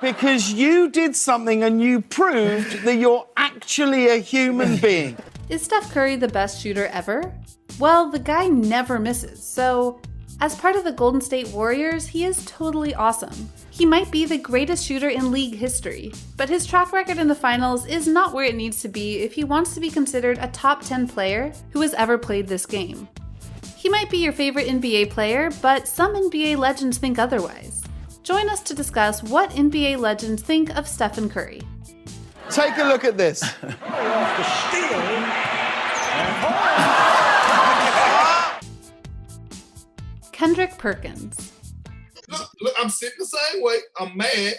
Because you did something and you proved that you're actually a human being. Is Steph Curry the best shooter ever? Well, the guy never misses, so as part of the Golden State Warriors, he is totally awesome. He might be the greatest shooter in league history, but his track record in the finals is not where it needs to be if he wants to be considered a top 10 player who has ever played this game. He might be your favorite NBA player, but some NBA legends think otherwise. Join us to discuss what NBA legends think of Stephen Curry. Take a look at this. Kendrick Perkins. Look, I'm sitting the same way. I'm mad.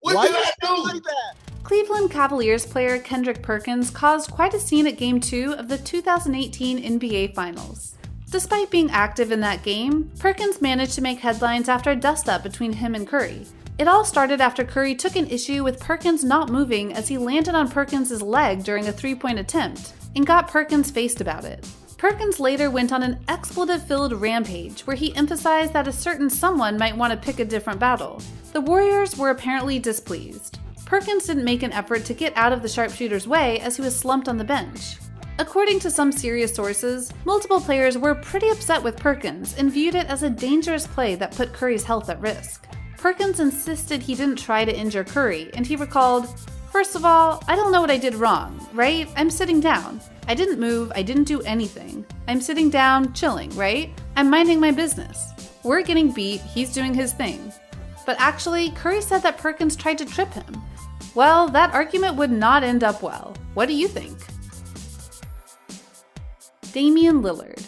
What did I do? Like that? Cleveland Cavaliers player Kendrick Perkins caused quite a scene at Game 2 of the 2018 NBA Finals. Despite being active in that game, Perkins managed to make headlines after a dust-up between him and Curry. It all started after Curry took an issue with Perkins not moving as he landed on Perkins' leg during a three-point attempt, and got Perkins faced about it. Perkins later went on an expletive-filled rampage where he emphasized that a certain someone might want to pick a different battle. The Warriors were apparently displeased. Perkins didn't make an effort to get out of the sharpshooter's way as he was slumped on the bench. According to some serious sources, multiple players were pretty upset with Perkins and viewed it as a dangerous play that put Curry's health at risk. Perkins insisted he didn't try to injure Curry, and he recalled, "First of all, I don't know what I did wrong, right? I'm sitting down. I didn't move, I didn't do anything. I'm sitting down, chilling, right? I'm minding my business. We're getting beat, he's doing his thing." But actually, Curry said that Perkins tried to trip him. Well, that argument would not end up well. What do you think? Damian Lillard.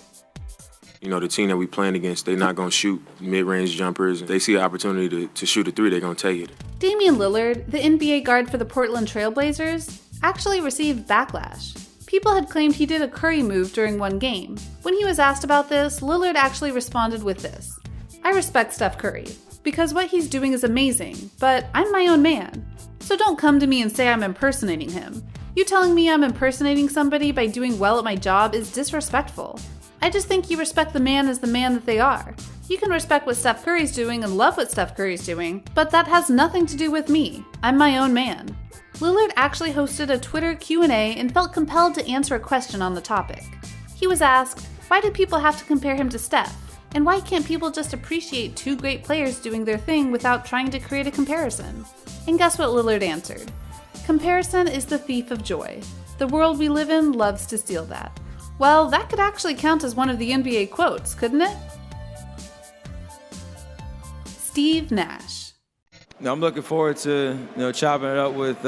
You know, the team that we playing against, they're not going to shoot mid-range jumpers. If they see an opportunity to shoot a three, they're going to take it. Damian Lillard, the NBA guard for the Portland Trail Blazers, actually received backlash. People had claimed he did a Curry move during one game. When he was asked about this, Lillard actually responded with this: "I respect Steph Curry, because what he's doing is amazing, but I'm my own man. So don't come to me and say I'm impersonating him. You telling me I'm impersonating somebody by doing well at my job is disrespectful. I just think you respect the man as the man that they are. You can respect what Steph Curry's doing and love what Steph Curry's doing, but that has nothing to do with me. I'm my own man." Lillard actually hosted a Twitter Q&A and felt compelled to answer a question on the topic. He was asked, why do people have to compare him to Steph? And why can't people just appreciate two great players doing their thing without trying to create a comparison? And guess what Lillard answered? Comparison is the thief of joy. The world we live in loves to steal that. Well, that could actually count as one of the NBA quotes, couldn't it? Steve Nash. I'm looking forward to chopping it up with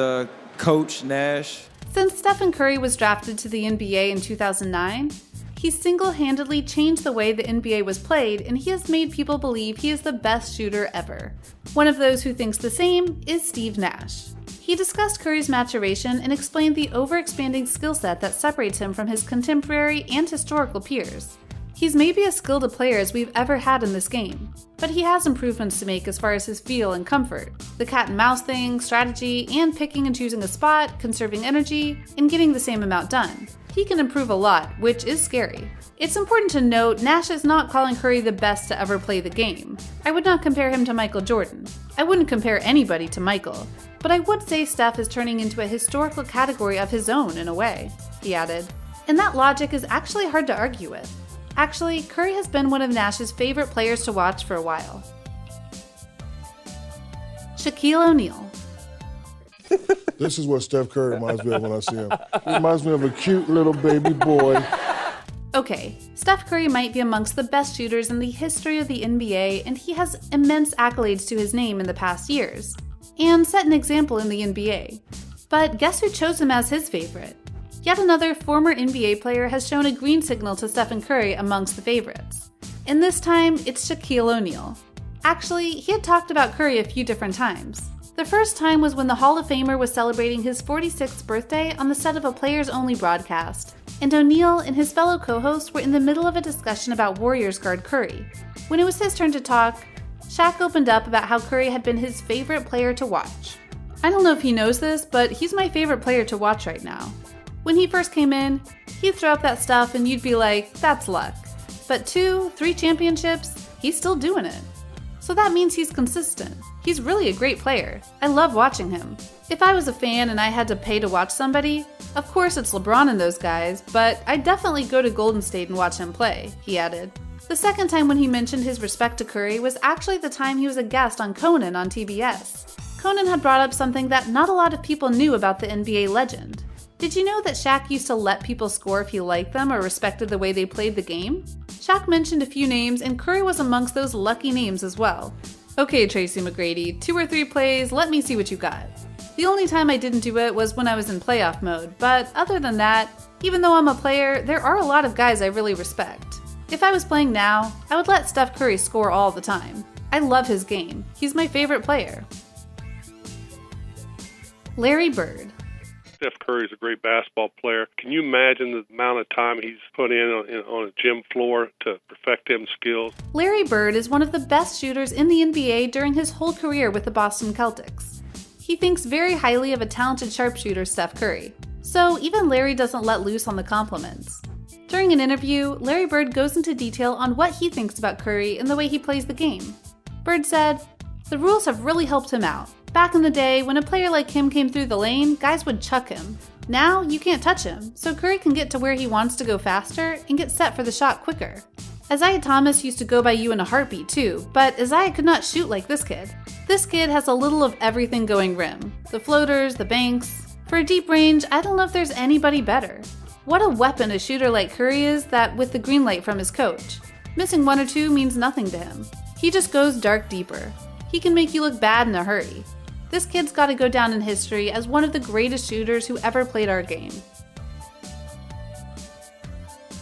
Coach Nash. Since Stephen Curry was drafted to the NBA in 2009, he single-handedly changed the way the NBA was played, and he has made people believe he is the best shooter ever. One of those who thinks the same is Steve Nash. He discussed Curry's maturation and explained the overexpanding skill set that separates him from his contemporary and historical peers. He's maybe as skilled a player as we've ever had in this game, but he has improvements to make as far as his feel and comfort, the cat and mouse thing, strategy, and picking and choosing a spot, conserving energy, and getting the same amount done. He can improve a lot, which is scary. It's important to note Nash is not calling Curry the best to ever play the game. I would not compare him to Michael Jordan. I wouldn't compare anybody to Michael, but I would say Steph is turning into a historical category of his own in a way, he added. And that logic is actually hard to argue with. Actually, Curry has been one of Nash's favorite players to watch for a while. Shaquille O'Neal. This is what Steph Curry reminds me of when I see him. He reminds me of a cute little baby boy. Okay, Steph Curry might be amongst the best shooters in the history of the NBA, and he has immense accolades to his name in the past years, and set an example in the NBA. But guess who chose him as his favorite? Yet another former NBA player has shown a green signal to Stephen Curry amongst the favorites. And this time, it's Shaquille O'Neal. Actually, he had talked about Curry a few different times. The first time was when the Hall of Famer was celebrating his 46th birthday on the set of a players-only broadcast, and O'Neal and his fellow co-hosts were in the middle of a discussion about Warriors guard Curry. When it was his turn to talk, Shaq opened up about how Curry had been his favorite player to watch. I don't know if he knows this, but he's my favorite player to watch right now. When he first came in, he'd throw up that stuff and you'd be like, that's luck. But 2, 3 championships, he's still doing it. So that means he's consistent. He's really a great player. I love watching him. If I was a fan and I had to pay to watch somebody, of course it's LeBron and those guys, but I'd definitely go to Golden State and watch him play," he added. The second time when he mentioned his respect to Curry was actually the time he was a guest on Conan on TBS. Conan had brought up something that not a lot of people knew about the NBA legend. Did you know that Shaq used to let people score if he liked them or respected the way they played the game? Shaq mentioned a few names, and Curry was amongst those lucky names as well. "Okay, Tracy McGrady, 2 or 3 plays, let me see what you got." The only time I didn't do it was when I was in playoff mode, but other than that, even though I'm a player, there are a lot of guys I really respect. If I was playing now, I would let Steph Curry score all the time. I love his game. He's my favorite player. Larry Bird. Steph Curry is a great basketball player. Can you imagine the amount of time he's put in on a gym floor to perfect them skills? Larry Bird is one of the best shooters in the NBA during his whole career with the Boston Celtics. He thinks very highly of a talented sharpshooter, Steph Curry. So even Larry doesn't let loose on the compliments. During an interview, Larry Bird goes into detail on what he thinks about Curry and the way he plays the game. Bird said, "The rules have really helped him out. Back in the day, when a player like him came through the lane, guys would chuck him. Now, you can't touch him, so Curry can get to where he wants to go faster and get set for the shot quicker. Isaiah Thomas used to go by you in a heartbeat too, but Isaiah could not shoot like this kid. This kid has a little of everything going rim. The floaters, the banks. For a deep range, I don't know if there's anybody better. What a weapon a shooter like Curry is that with the green light from his coach. Missing 1 or 2 means nothing to him. He just goes dark deeper. He can make you look bad in a hurry. This kid's got to go down in history as one of the greatest shooters who ever played our game."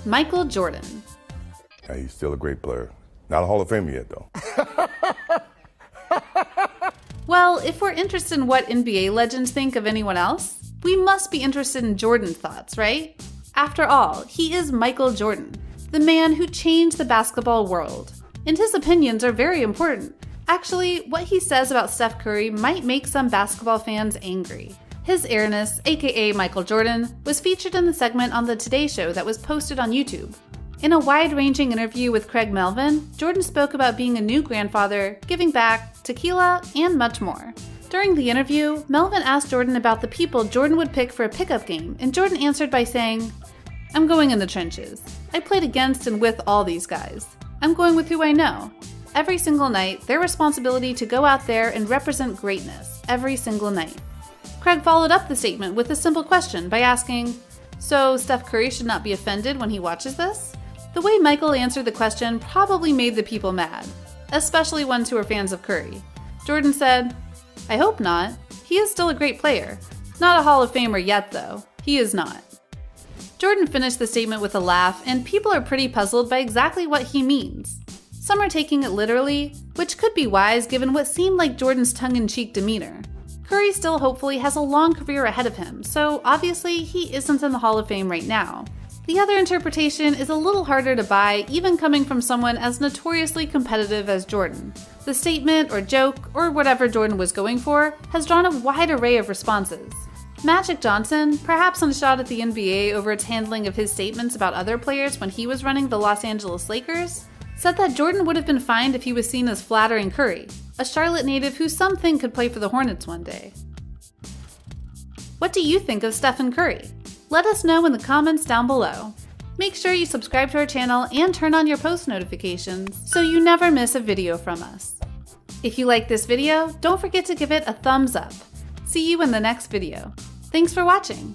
Michael Jordan. Yeah, he's still a great player. Not a Hall of Famer yet, though. Well, if we're interested in what NBA legends think of anyone else, we must be interested in Jordan's thoughts, right? After all, he is Michael Jordan, the man who changed the basketball world. And his opinions are very important. Actually, what he says about Steph Curry might make some basketball fans angry. His airness, aka Michael Jordan, was featured in the segment on The Today Show that was posted on YouTube. In a wide-ranging interview with Craig Melvin, Jordan spoke about being a new grandfather, giving back, tequila, and much more. During the interview, Melvin asked Jordan about the people Jordan would pick for a pickup game, and Jordan answered by saying, "I'm going in the trenches. I played against and with all these guys. I'm going with who I know. Every single night, their responsibility to go out there and represent greatness, every single night." Craig followed up the statement with a simple question by asking, "So Steph Curry should not be offended when he watches this?" The way Michael answered the question probably made the people mad, especially ones who are fans of Curry. Jordan said, "I hope not. He is still a great player. Not a Hall of Famer yet, though. He is not." Jordan finished the statement with a laugh, and people are pretty puzzled by exactly what he means. Some are taking it literally, which could be wise given what seemed like Jordan's tongue-in-cheek demeanor. Curry still hopefully has a long career ahead of him, so obviously he isn't in the Hall of Fame right now. The other interpretation is a little harder to buy, even coming from someone as notoriously competitive as Jordan. The statement or joke, or whatever Jordan was going for, has drawn a wide array of responses. Magic Johnson, perhaps on a shot at the NBA over its handling of his statements about other players when he was running the Los Angeles Lakers, said that Jordan would have been fined if he was seen as flattering Curry, a Charlotte native who some think could play for the Hornets one day. What do you think of Stephen Curry? Let us know in the comments down below. Make sure you subscribe to our channel and turn on your post notifications so you never miss a video from us. If you like this video, don't forget to give it a thumbs up. See you in the next video. Thanks for watching.